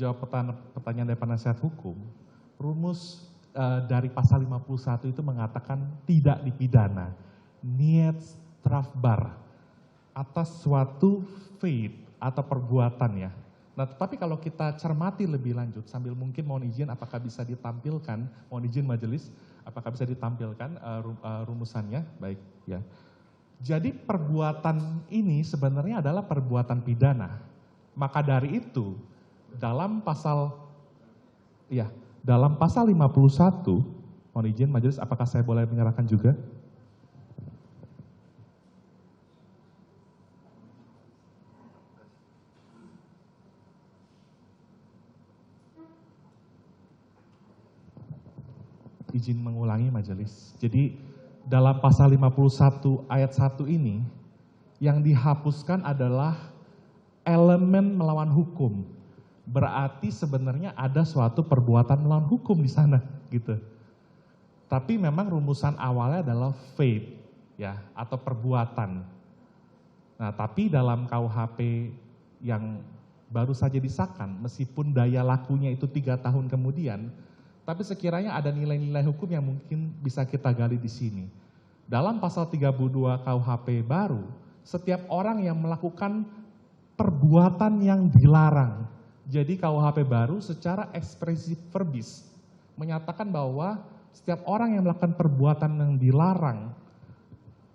menjawab pertanyaan dari penasihat hukum, rumus dari pasal 51 itu mengatakan tidak dipidana, niat strafbar atas suatu faith atau perbuatan ya. Nah tetapi kalau kita cermati lebih lanjut, sambil mungkin mohon izin apakah bisa ditampilkan, mohon izin majelis, apakah bisa ditampilkan rumusannya, baik ya. Jadi perbuatan ini sebenarnya adalah perbuatan pidana. Maka dari itu dalam pasal 51, mohon izin majelis apakah saya boleh menyerahkan juga? Izin mengulangi majelis. Jadi dalam pasal 51 ayat 1 ini yang dihapuskan adalah elemen melawan hukum. Berarti sebenarnya ada suatu perbuatan melawan hukum di sana gitu. Tapi memang rumusan awalnya adalah faith ya atau perbuatan. Nah, tapi dalam KUHP yang baru saja disahkan meskipun daya lakunya itu 3 tahun kemudian, tapi sekiranya ada nilai-nilai hukum yang mungkin bisa kita gali di sini. Dalam pasal 32 KUHP baru, setiap orang yang melakukan perbuatan yang dilarang. Jadi KUHP baru secara ekspresif verbis menyatakan bahwa setiap orang yang melakukan perbuatan yang dilarang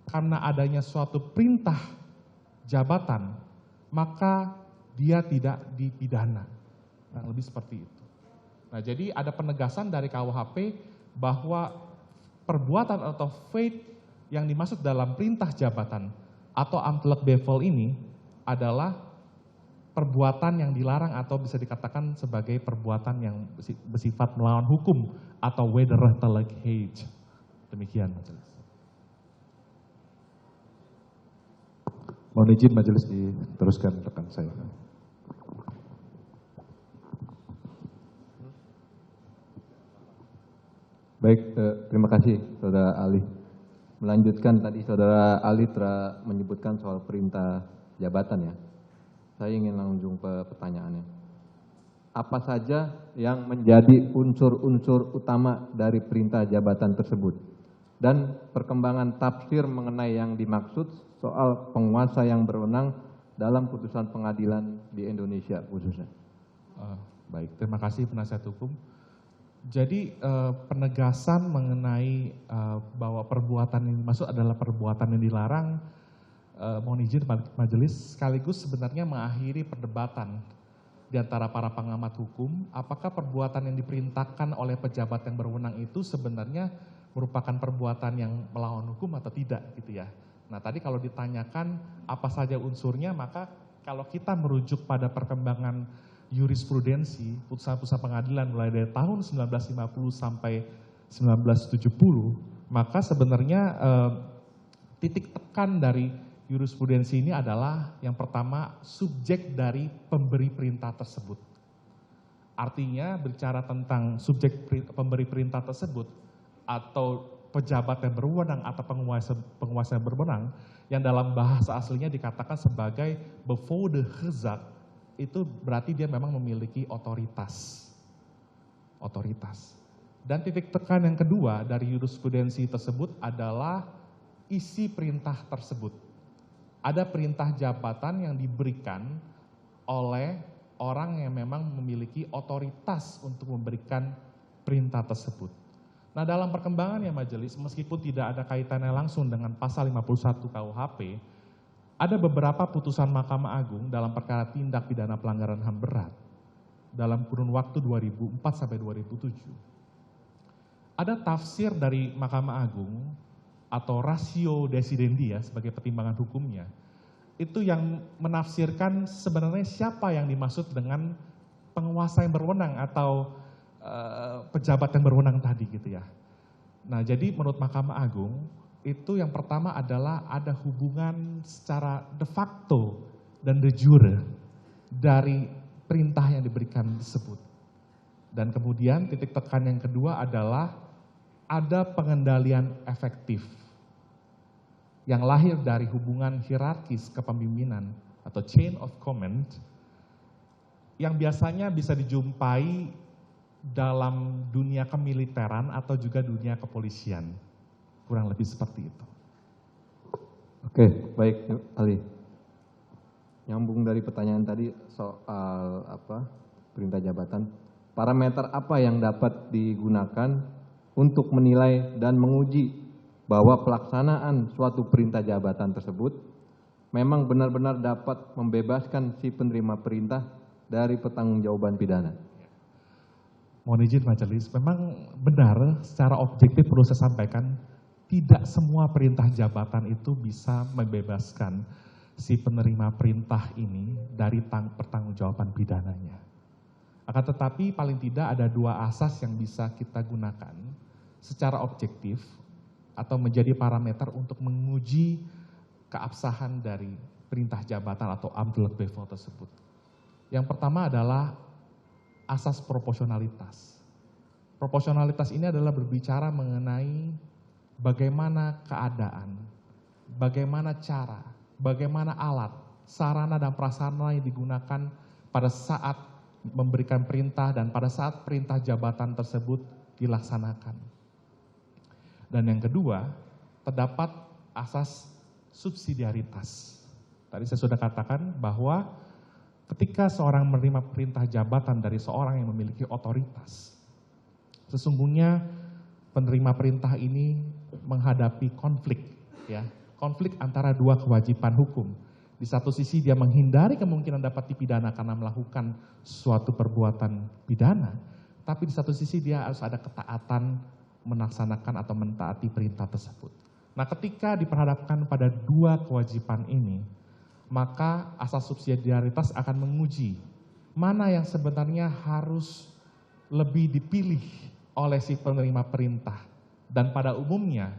karena adanya suatu perintah jabatan, maka dia tidak dipidana. Nah, lebih seperti itu. Nah, jadi ada penegasan dari KUHP bahwa perbuatan atau faith yang dimaksud dalam perintah jabatan atau amtelk bevel ini adalah perbuatan yang dilarang atau bisa dikatakan sebagai perbuatan yang bersifat melawan hukum atau wederrechtelijkheid. Demikian majelis. Mohon izin majelis diteruskan rekan saya. Baik, terima kasih Saudara Ali. Melanjutkan tadi Saudara Ali telah menyebutkan soal perintah jabatan ya. Saya ingin langsung ke pertanyaannya. Apa saja yang menjadi unsur-unsur utama dari perintah jabatan tersebut? Dan perkembangan tafsir mengenai yang dimaksud soal penguasa yang berwenang dalam putusan pengadilan di Indonesia khususnya. Baik, terima kasih penasihat hukum. Jadi penegasan mengenai bahwa perbuatan yang dimaksud adalah perbuatan yang dilarang, mohon izin majelis sekaligus sebenarnya mengakhiri perdebatan di antara para pengamat hukum, apakah perbuatan yang diperintahkan oleh pejabat yang berwenang itu sebenarnya merupakan perbuatan yang melawan hukum atau tidak gitu ya. Nah tadi kalau ditanyakan apa saja unsurnya, maka kalau kita merujuk pada perkembangan jurisprudensi, putusan-putusan pengadilan mulai dari tahun 1950 sampai 1970, maka sebenarnya titik tekan dari jurisprudensi ini adalah yang pertama subjek dari pemberi perintah tersebut. Artinya bicara tentang subjek pemberi perintah tersebut atau pejabat yang berwenang atau penguasa yang berwenang yang dalam bahasa aslinya dikatakan sebagai bevoegde-gezag, itu berarti dia memang memiliki otoritas. Dan titik tekan yang kedua dari jurisprudensi tersebut adalah isi perintah tersebut. Ada perintah jabatan yang diberikan oleh orang yang memang memiliki otoritas untuk memberikan perintah tersebut. Nah dalam perkembangan ya majelis, meskipun tidak ada kaitannya langsung dengan pasal 51 KUHP, ada beberapa putusan Mahkamah Agung dalam perkara tindak pidana pelanggaran HAM berat dalam kurun waktu 2004 sampai 2007. Ada tafsir dari Mahkamah Agung atau ratio decidendi ya sebagai pertimbangan hukumnya, itu yang menafsirkan sebenarnya siapa yang dimaksud dengan penguasa yang berwenang atau pejabat yang berwenang tadi gitu ya. Nah jadi menurut Mahkamah Agung, itu yang pertama adalah ada hubungan secara de facto dan de jure dari perintah yang diberikan tersebut. Dan kemudian titik tekan yang kedua adalah ada pengendalian efektif yang lahir dari hubungan hierarkis kepemimpinan atau chain of command yang biasanya bisa dijumpai dalam dunia kemiliteran atau juga dunia kepolisian. Kurang lebih seperti itu. Oke, baik Ali. Nyambung dari pertanyaan tadi soal perintah jabatan, parameter apa yang dapat digunakan untuk menilai dan menguji bahwa pelaksanaan suatu perintah jabatan tersebut memang benar-benar dapat membebaskan si penerima perintah dari pertanggungjawaban pidana? Mohon izin majelis, memang benar secara objektif perlu saya sampaikan, tidak semua perintah jabatan itu bisa membebaskan si penerima perintah ini dari pertanggungjawaban pidananya. Akan tetapi paling tidak ada dua asas yang bisa kita gunakan secara objektif atau menjadi parameter untuk menguji keabsahan dari perintah jabatan atau amdal bevel tersebut. Yang pertama adalah asas proporsionalitas. Proporsionalitas ini adalah berbicara mengenai bagaimana keadaan, bagaimana cara, bagaimana alat, sarana dan prasarana yang digunakan pada saat memberikan perintah dan pada saat perintah jabatan tersebut dilaksanakan. Dan yang kedua, terdapat asas subsidiaritas. Tadi saya sudah katakan bahwa ketika seorang menerima perintah jabatan dari seorang yang memiliki otoritas, sesungguhnya penerima perintah ini menghadapi konflik, ya, konflik antara dua kewajiban hukum. Di satu sisi dia menghindari kemungkinan dapat dipidana karena melakukan suatu perbuatan pidana, tapi di satu sisi dia harus ada ketaatan melaksanakan atau mentaati perintah tersebut. Nah, ketika diperhadapkan pada dua kewajiban ini, maka asas subsidiaritas akan menguji mana yang sebenarnya harus lebih dipilih oleh si penerima perintah. Dan pada umumnya,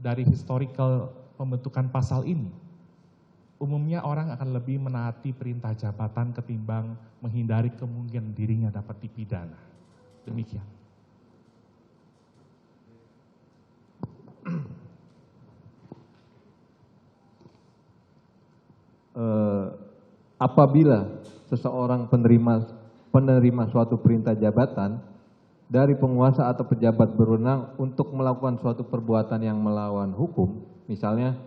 dari historical pembentukan pasal ini, umumnya orang akan lebih menaati perintah jabatan ketimbang menghindari kemungkinan dirinya dapat dipidana. Demikian. Apabila seseorang penerima suatu perintah jabatan dari penguasa atau pejabat berwenang untuk melakukan suatu perbuatan yang melawan hukum, misalnya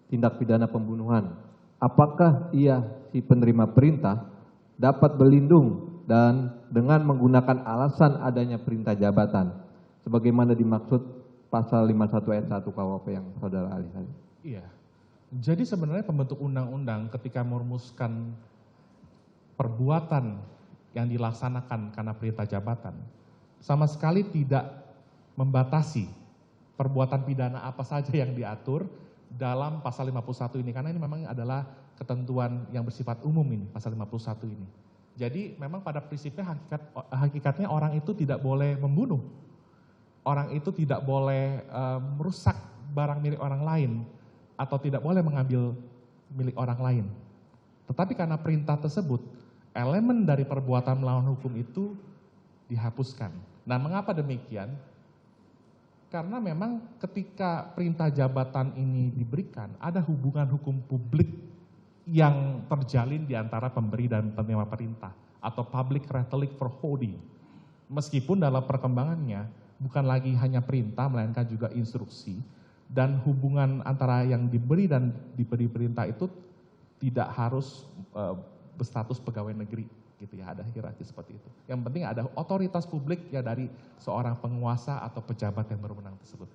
tindak pidana pembunuhan, apakah ia si penerima perintah dapat berlindung dan dengan menggunakan alasan adanya perintah jabatan sebagaimana dimaksud pasal 51 ayat 1 KUHP yang saudara Ali tadi? Iya. Jadi sebenarnya pembentuk undang-undang ketika merumuskan perbuatan yang dilaksanakan karena perintah jabatan, sama sekali tidak membatasi perbuatan pidana apa saja yang diatur dalam pasal 51 ini, karena ini memang adalah ketentuan yang bersifat umum ini, pasal 51 ini. Jadi memang pada prinsipnya hakikatnya orang itu tidak boleh membunuh, orang itu tidak boleh merusak barang milik orang lain, atau tidak boleh mengambil milik orang lain. Tetapi karena perintah tersebut, elemen dari perbuatan melawan hukum itu dihapuskan. Nah, mengapa demikian? Karena memang ketika perintah jabatan ini diberikan, ada hubungan hukum publik yang terjalin di antara pemberi dan penerima perintah, atau public rhetoric for holding. Meskipun dalam perkembangannya, bukan lagi hanya perintah, melainkan juga instruksi, dan hubungan antara yang diberi dan diberi perintah itu tidak harus berstatus pegawai negeri, gitu ya, ada hierarki seperti itu. Yang penting ada otoritas publik ya dari seorang penguasa atau pejabat yang berwenang tersebut.